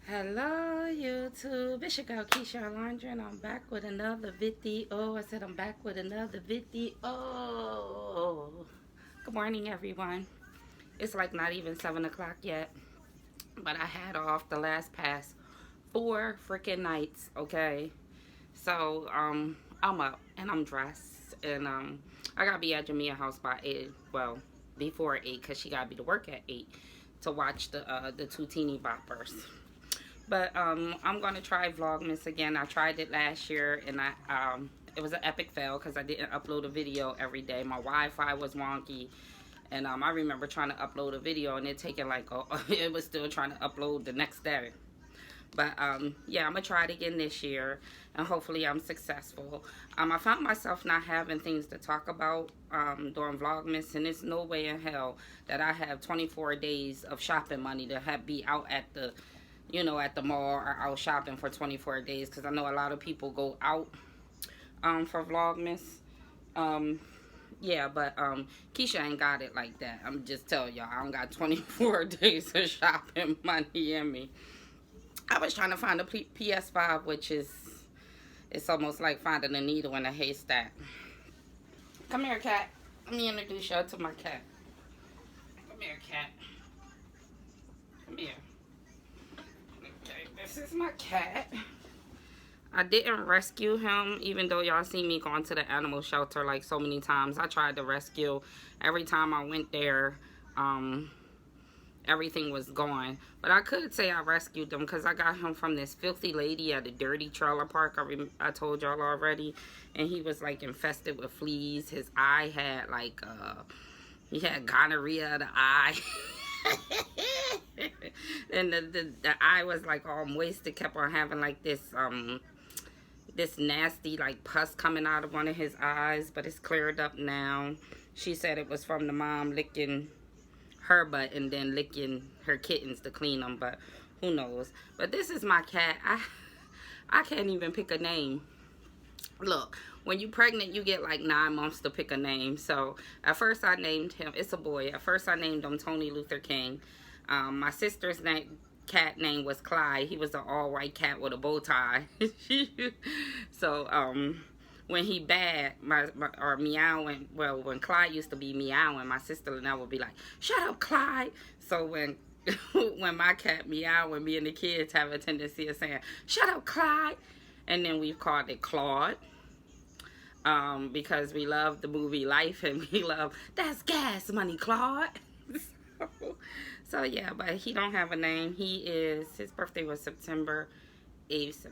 Hello YouTube, it's your girl Keisha Laundry and I'm back with another video. I said I'm back with another video. Good morning everyone. It's like not even 7 o'clock yet, but I had off the past 4 freaking nights, okay? So I'm up and I'm dressed and I gotta be at Jamia's house by 8, well before 8 because she gotta be to work at 8 to watch the two teeny boppers. But I'm gonna try Vlogmas again. I tried it last year and it was an epic fail because I didn't upload a video every day. My Wi-Fi was wonky, and I remember trying to upload a video and it taking like it was still trying to upload the next day. But yeah, I'm gonna try it again this year and hopefully I'm successful. I found myself not having things to talk about during Vlogmas, and there's no way in hell that I have 24 days of shopping money to be out at the at the mall or out shopping for 24 days, because I know a lot of people go out for Vlogmas. Yeah, but Keisha ain't got it like that. I'm just telling y'all, I don't got 24 days of shopping money in me. I was trying to find a PS5, which it's almost like finding a needle in a haystack. Come here, cat. Let me introduce you to my cat. Come here, cat. Come here. This is my cat. I didn't rescue him, even though y'all see me going to the animal shelter like so many times. I tried to rescue. Every time I went there, everything was gone. But I could say I rescued him because I got him from this filthy lady at a dirty trailer park. I told y'all already. And he was like infested with fleas. His eye had like, he had gonorrhea of the eye. And the eye was like all moist. It kept on having like this nasty like pus coming out of one of his eyes, but it's cleared up now. She said it was from the mom licking her butt and then licking her kittens to clean them, but who knows. But this is my cat. I can't even pick a name. Look, when you're pregnant, you get like 9 months to pick a name. So at first I named him, it's a boy. At first I named him Tony Luther King. My sister's cat name was Clyde. He was an all-white cat with a bow tie. So when he bad, or meowing, well, when Clyde used to be meowing, my sister and I would be like, "Shut up, Clyde." So when when my cat meowing, me and the kids have a tendency of saying, "Shut up, Clyde." And then we've called it Claude. Because we love the movie Life and we love, that's gas money, Claude. So yeah, but he don't have a name. His birthday was September 8th,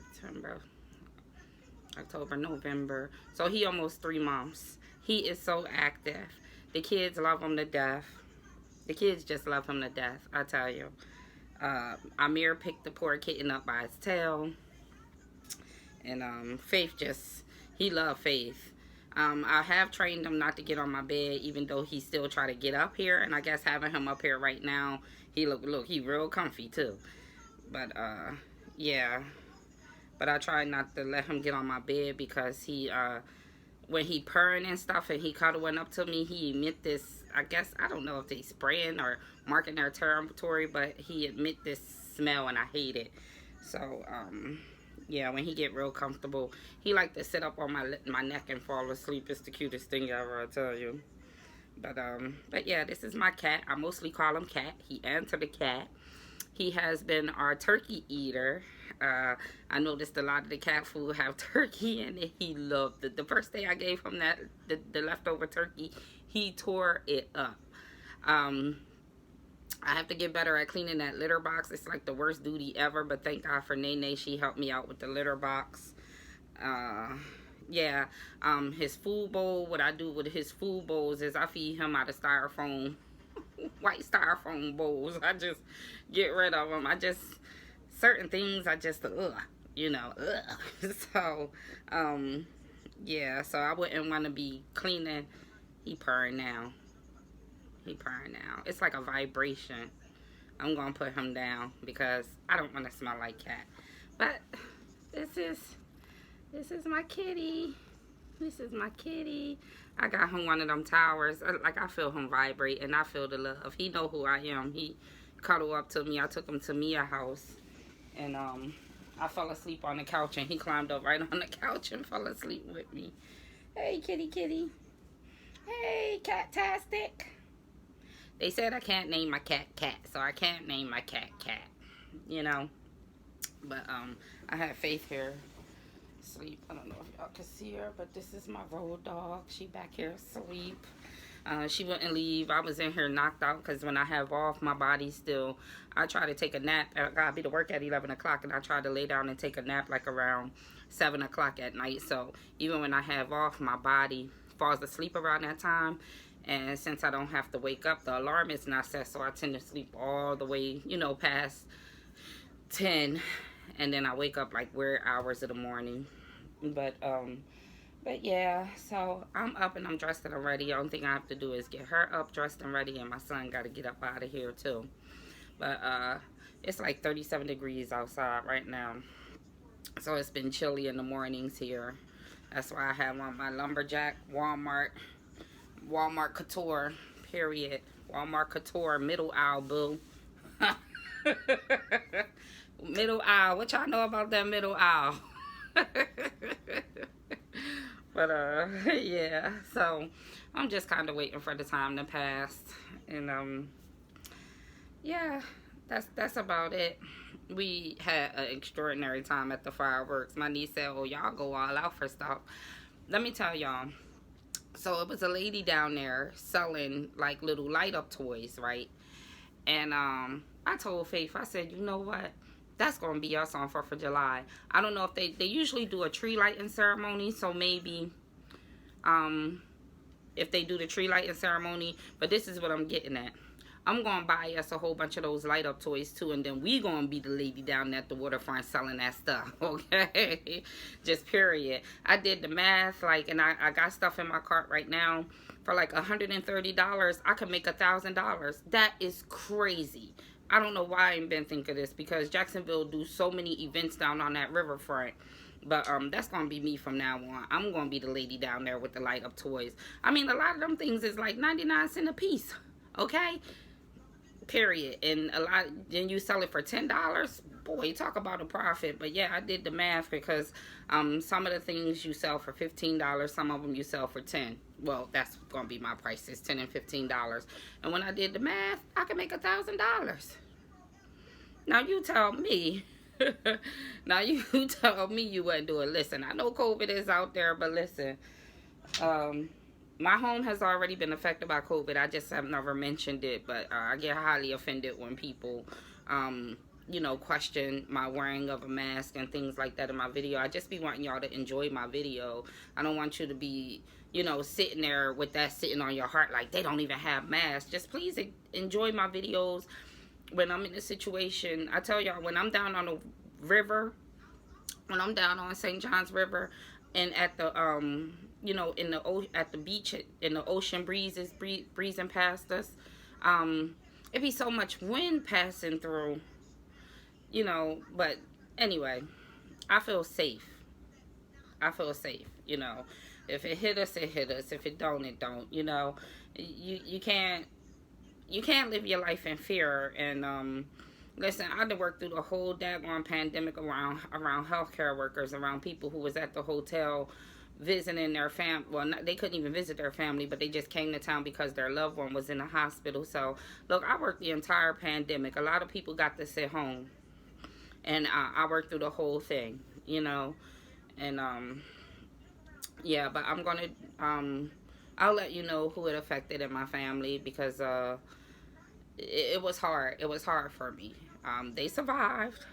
October, November. So he almost 3 months. He is so active. The kids love him to death. The kids just love him to death, I tell you. Amir picked the poor kitten up by his tail. And Faith he loved Faith. I have trained him not to get on my bed, even though he still try to get up here. And I guess having him up here right now, he he real comfy too. But yeah. But I try not to let him get on my bed because he when he purring and stuff and he cuddling up to me, he emit this, I guess, I don't know if they spraying or marking their territory, but he emit this smell and I hate it. So yeah, when he get real comfortable, he like to sit up on my neck and fall asleep. It's the cutest thing ever, I tell you. But yeah, this is my cat. I mostly call him Cat. He answered the cat. He has been our turkey eater. I noticed a lot of the cat food have turkey in it. He loved it. The first day I gave him the leftover turkey, he tore it up. I have to get better at cleaning that litter box. It's like the worst duty ever, but thank God for Nene. She helped me out with the litter box. Yeah, his food bowl, what I do with his food bowls is I feed him out of styrofoam, white styrofoam bowls. I just get rid of them. Certain things I just, you know, So, yeah, so I wouldn't want to be cleaning. He purring now. He purring now. It's like a vibration. I'm gonna put him down because I don't want to smell like cat. But this is my kitty. This is my kitty. I got him one of them towers. Like I feel him vibrate and I feel the love. He know who I am. He cuddle up to me. I took him to Mia's house And I fell asleep on the couch, and he climbed up right on the couch and fell asleep with me. Hey, kitty, kitty. Hey, cat-tastic. They said I can't name my cat cat, so I can't name my cat cat, you know. But I have Faith here sleep. I don't know if y'all can see her, but this is my road dog. She back here asleep. She wouldn't leave. I was in here knocked out because when I have off, my body still, I try to take a nap. I gotta be to work at 11 o'clock, and I try to lay down and take a nap like around 7 o'clock at night. So even when I have off, my body falls asleep around that time. And since I don't have to wake up, the alarm is not set, so I tend to sleep all the way, you know, past 10. And then I wake up like weird hours of the morning. But yeah, so I'm up and I'm dressed and I'm ready. The only thing I have to do is get her up, dressed and ready, and my son got to get up out of here too. But it's like 37 degrees outside right now. So it's been chilly in the mornings here. That's why I have on my lumberjack Walmart Couture, period. Walmart Couture, middle aisle, boo. Middle aisle. What y'all know about that middle aisle? But yeah, so I'm just kind of waiting for the time to pass, and yeah, that's about it. We had an extraordinary time at the fireworks. My niece said, "Oh, y'all go all out for stuff." Let me tell y'all. So it was a lady down there selling like little light up toys, right? And I told Faith, I said, you know what? That's going to be us on 4th of July. I don't know if they usually do a tree lighting ceremony, so maybe if they do the tree lighting ceremony, but this is what I'm getting at. I'm going to buy us a whole bunch of those light up toys too, and then we going to be the lady down at the waterfront selling that stuff, okay? Just period. I did the math, like, and I got stuff in my cart right now for like $130. I could make $1,000. That is crazy. I don't know why I ain't been thinking of this, because Jacksonville do so many events down on that riverfront. But that's going to be me from now on. I'm going to be the lady down there with the light up toys. I mean, a lot of them things is like 99 cents a piece, okay? Period. And a lot, then you sell it for $10. Boy, talk about a profit. But yeah, I did the math, because some of the things you sell for $15, some of them you sell for $10. Well, that's gonna be my prices, $10 and $15. And when I did the math, I could make $1,000. Now you tell me. Now you tell me you wouldn't do it. Listen, I know COVID is out there, but listen, my home has already been affected by COVID. I just have never mentioned it, but I get highly offended when people, you know, question my wearing of a mask and things like that in my video. I just be wanting y'all to enjoy my video. I don't want you to be, you know, sitting there with that sitting on your heart like they don't even have masks. Just please enjoy my videos. When I'm in a situation, I tell y'all, when I'm down on the river, when I'm down on St. John's River, and at the you know, at the beach, in the ocean breezes breezing past us, it be so much wind passing through, you know. But anyway, I feel safe. I feel safe, you know. If it hit us, it hit us. If it don't, it don't. You know, you can't live your life in fear. And listen, I had to work through the whole daggone pandemic around healthcare workers, around people who was at the hotel visiting their family. Well, they couldn't even visit their family, but they just came to town because their loved one was in the hospital. So, look, I worked the entire pandemic. A lot of people got to sit home, and I worked through the whole thing, you know. And yeah, but I'm gonna I'll let you know who it affected in my family, because it was hard. It was hard for me. They survived.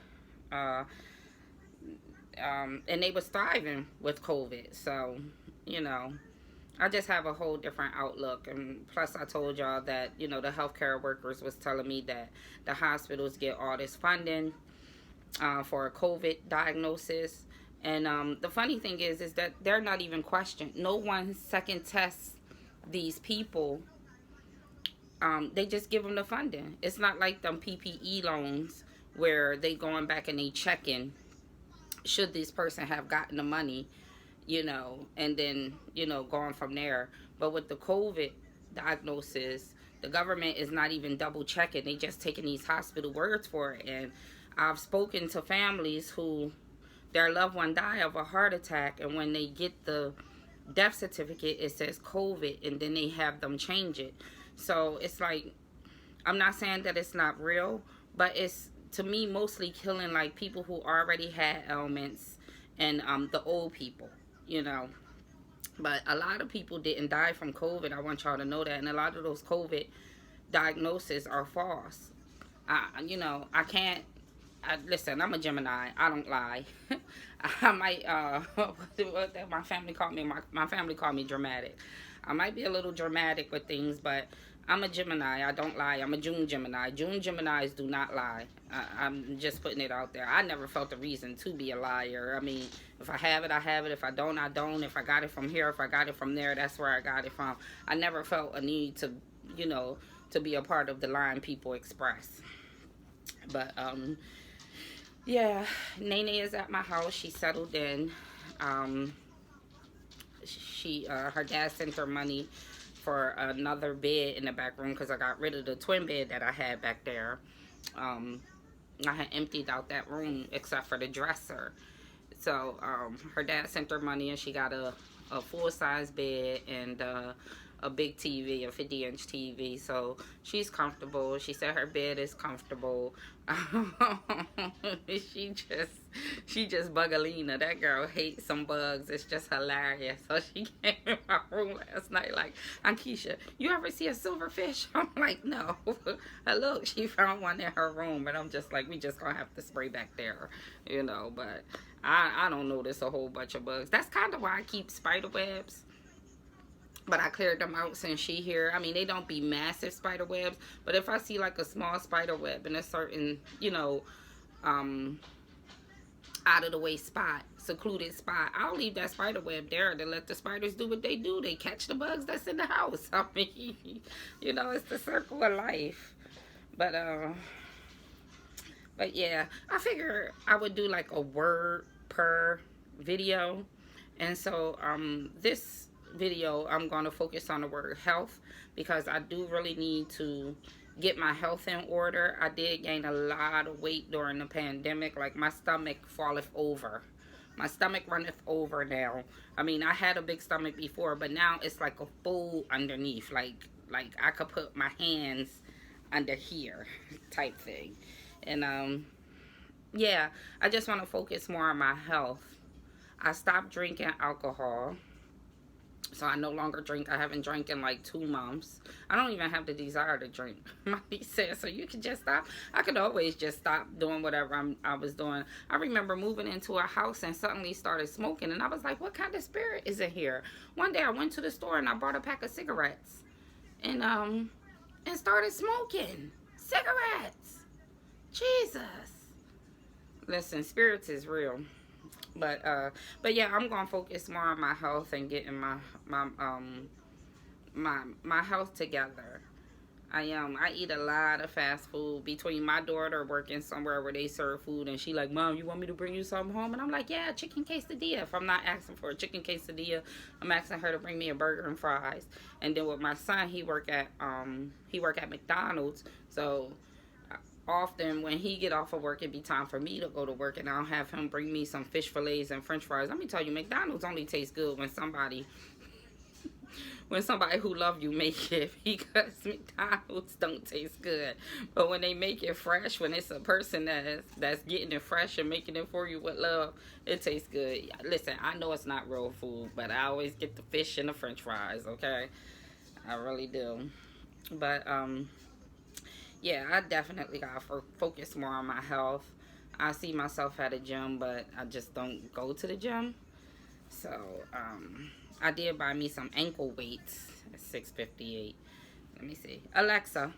And they was thriving with COVID. So, you know, I just have a whole different outlook. And plus, I told y'all that, you know, the healthcare workers was telling me that the hospitals get all this funding for a COVID diagnosis. And the funny thing is that they're not even questioned. No one second tests these people. They just give them the funding. It's not like them PPE loans where they going back and they checking should this person have gotten the money, you know, and then, you know, going from there. But with the COVID diagnosis, the government is not even double checking. They just taking these hospital words for it. And I've spoken to families who their loved one died of a heart attack, and when they get the death certificate, it says COVID, and then they have them change it. So it's like, I'm not saying that it's not real, but it's, to me, mostly killing like people who already had ailments, and the old people, you know. But a lot of people didn't die from COVID. I want y'all to know that. And a lot of those COVID diagnoses are false. You know, I can't. Listen, I'm a Gemini. I don't lie. I might. My family called me. My family called me dramatic. I might be a little dramatic with things, but I'm a Gemini. I don't lie. I'm a June Gemini. June Geminis do not lie. I'm just putting it out there. I never felt a reason to be a liar. I mean, if I have it, I have it. If I don't, I don't. If I got it from here, if I got it from there, that's where I got it from. I never felt a need to, you know, to be a part of the line people express. But, yeah, Nene is at my house. She settled in. Her dad sent her money for another bed in the back room because I got rid of the twin bed that I had back there. I had emptied out that room except for the dresser. So her dad sent her money, and she got a full-size bed and a big TV, a 50-inch TV. So she's comfortable. She said her bed is comfortable. she just bugalina. That girl hates some bugs. It's just hilarious. So she came in my room last night like, Ankisha, you ever see a silverfish? I'm like, no. And look, she found one in her room, and I'm just like, we just gonna have to spray back there, you know. But I don't notice a whole bunch of bugs. That's kind of why I keep spider webs. But I cleared them out since she here. I mean, they don't be massive spider webs. But if I see like a small spider web in a certain, you know, out of the way spot, secluded spot, I'll leave that spider web there to let the spiders do what they do. They catch the bugs that's in the house. I mean, you know, it's the circle of life. But yeah, I figure I would do like a word per video. And so this video, I'm going to focus on the word health, because I do really need to get my health in order. I did gain a lot of weight during the pandemic. Like, my stomach falleth over. My stomach runneth over now. I mean, I had a big stomach before, but now it's like a full underneath. Like I could put my hands under here type thing. And yeah, I just want to focus more on my health. I stopped drinking alcohol. So I no longer drink. I haven't drank in like 2 months. I don't even have the desire to drink. My niece said, so you can just stop? I could always just stop doing whatever I was doing. I remember moving into a house and suddenly started smoking. And I was like, what kind of spirit is in here? One day I went to the store and I bought a pack of cigarettes. And started smoking. Cigarettes. Jesus. Listen, spirits is real. But yeah, I'm gonna focus more on my health and getting my health together. I eat a lot of fast food. Between my daughter working somewhere where they serve food, and she like, Mom, you want me to bring you something home? And I'm like, yeah, chicken quesadilla. If I'm not asking for a chicken quesadilla, I'm asking her to bring me a burger and fries. And then with my son, he work at McDonald's, so often when he get off of work, it be time for me to go to work, and I'll have him bring me some fish fillets and french fries. Let me tell you, McDonald's only tastes good when somebody who love you make it, because McDonald's don't taste good. But when they make it fresh, when it's a person that's getting it fresh and making it for you with love, it tastes good. Listen, I know it's not real food, but I always get the fish and the french fries, okay? I really do. But yeah, I definitely gotta focus more on my health. I see myself at a gym, but I just don't go to the gym. So, I did buy me some ankle weights at $6.58. Let me see. Alexa,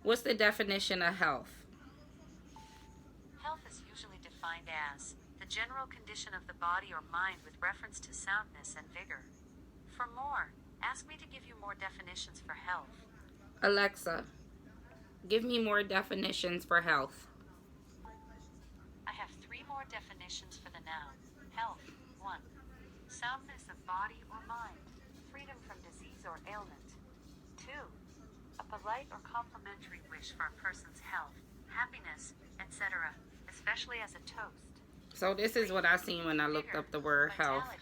what's the definition of health? Health is usually defined as the general condition of the body or mind with reference to soundness and vigor. For more, ask me to give you more definitions for health. Alexa, give me more definitions for health. I have 3 more definitions for the noun. Health. 1. Soundness of body or mind. Freedom from disease or ailment. 2. A polite or complimentary wish for a person's health, happiness, especially as a toast. So this is what I seen when I looked up the word health. Vitality.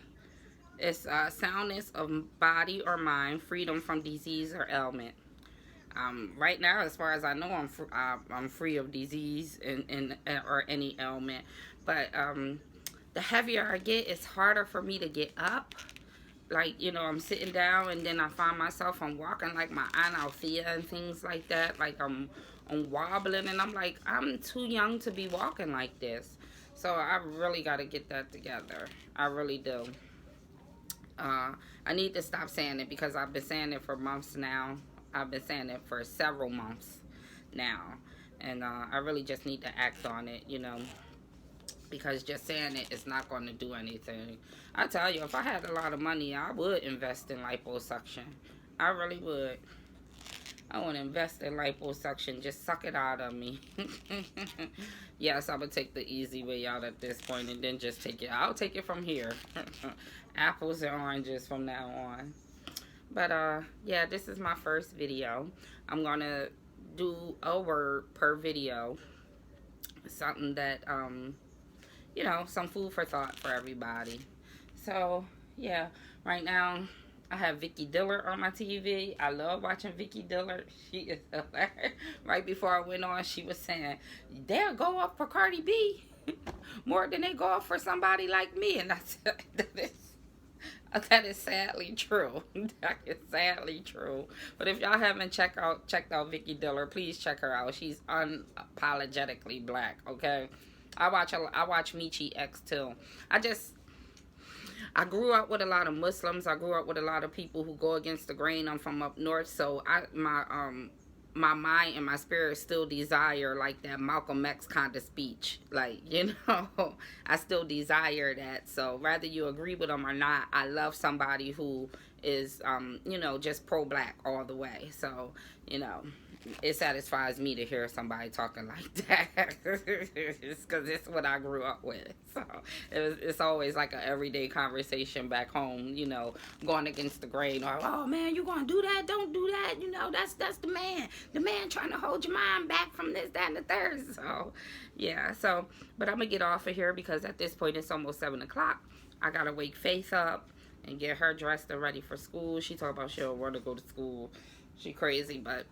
It's soundness of body or mind, freedom from disease or ailment. Right now, as far as I know, I'm free of disease and or any ailment. But the heavier I get, it's harder for me to get up. Like, you know, I'm sitting down and then I find myself, I'm walking like my analthea and things like that. Like I'm wobbling and I'm like, I'm too young to be walking like this. So I really got to get that together. I really do. I need to stop saying it because I've been saying it for months now. I've been saying it for several months now. And I really just need to act on it, you know, because just saying it is not going to do anything. I tell you, if I had a lot of money, I would invest in liposuction. I really would. I want to invest in liposuction. Just suck it out of me. Yes, I'm going to take the easy way out at this point and then just take it. I'll take it from here. Apples and oranges from now on. But, yeah, this is my first video. I'm going to do a word per video. Something that, you know, some food for thought for everybody. So, yeah, right now I have Vicky Diller on my TV. I love watching Vicky Diller. She is hilarious. Right before I went on, she was saying, they'll go up for Cardi B more than they go up for somebody like me. And I said, that is sadly true. That is sadly true. But if y'all haven't checked out Vicky Diller, please check her out. She's unapologetically black, okay? I watch Michi X too. I grew up with a lot of Muslims. I grew up with a lot of people who go against the grain. I'm from up north, so my mind and my spirit still desire like that Malcolm X kind of speech. Like, you know, I still desire that. So whether you agree with them or not, I love somebody who is, you know, just pro-black all the way. So, you know, it satisfies me to hear somebody talking like that. It's because it's what I grew up with. So it's always like an everyday conversation back home, you know, going against the grain, or, oh man, you gonna do that? Don't do that. You know, that's the man trying to hold your mind back from this, that, and the third. So yeah, so, but I'm gonna get off of here because at this point it's almost 7 o'clock. I gotta wake Faith up and get her dressed and ready for school. She talk about she don't want to go to school. She crazy, but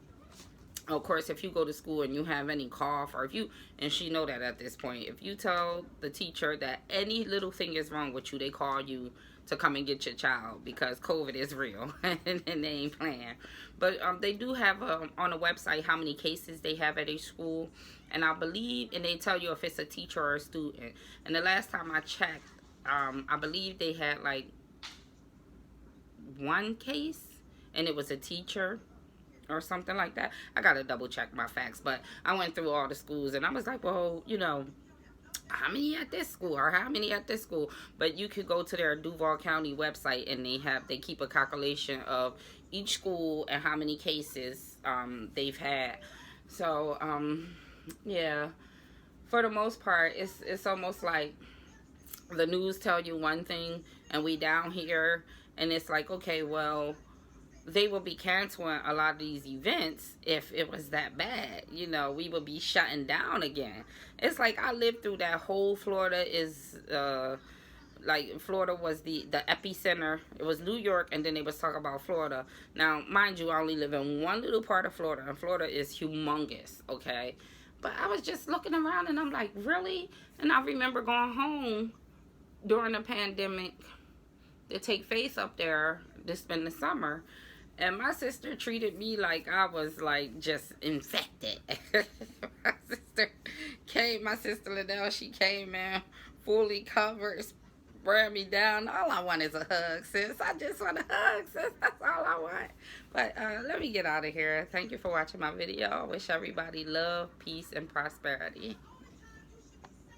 of course, if you go to school and you have any cough, or if you, and she know that at this point, if you tell the teacher that any little thing is wrong with you, they call you to come and get your child because COVID is real and they ain't playing. But they do have on the website how many cases they have at a school, and I believe, and they tell you if it's a teacher or a student. And the last time I checked, I believe they had like one case, and it was a teacher or something like that. I gotta double check my facts, but I went through all the schools and I was like, well, you know, how many at this school or how many at this school? But you could go to their Duval County website and they keep a calculation of each school and how many cases they've had. So yeah, for the most part, it's almost like the news tell you one thing and we down here and it's like, okay, well, they will be canceling a lot of these events if it was that bad. You know, we would be shutting down again. It's like I lived through that whole Florida is, like Florida was the epicenter. It was New York and then they was talking about Florida. Now, mind you, I only live in one little part of Florida and Florida is humongous, okay? But I was just looking around and I'm like, really? And I remember going home during the pandemic to take Faith up there to spend the summer. And my sister treated me like I was like just infected. My sister Liddell, she came in fully covered, spraying me down. All I want is a hug, sis. I just want a hug, sis. That's all I want. But let me get out of here. Thank you for watching my video. I wish everybody love, peace, and prosperity.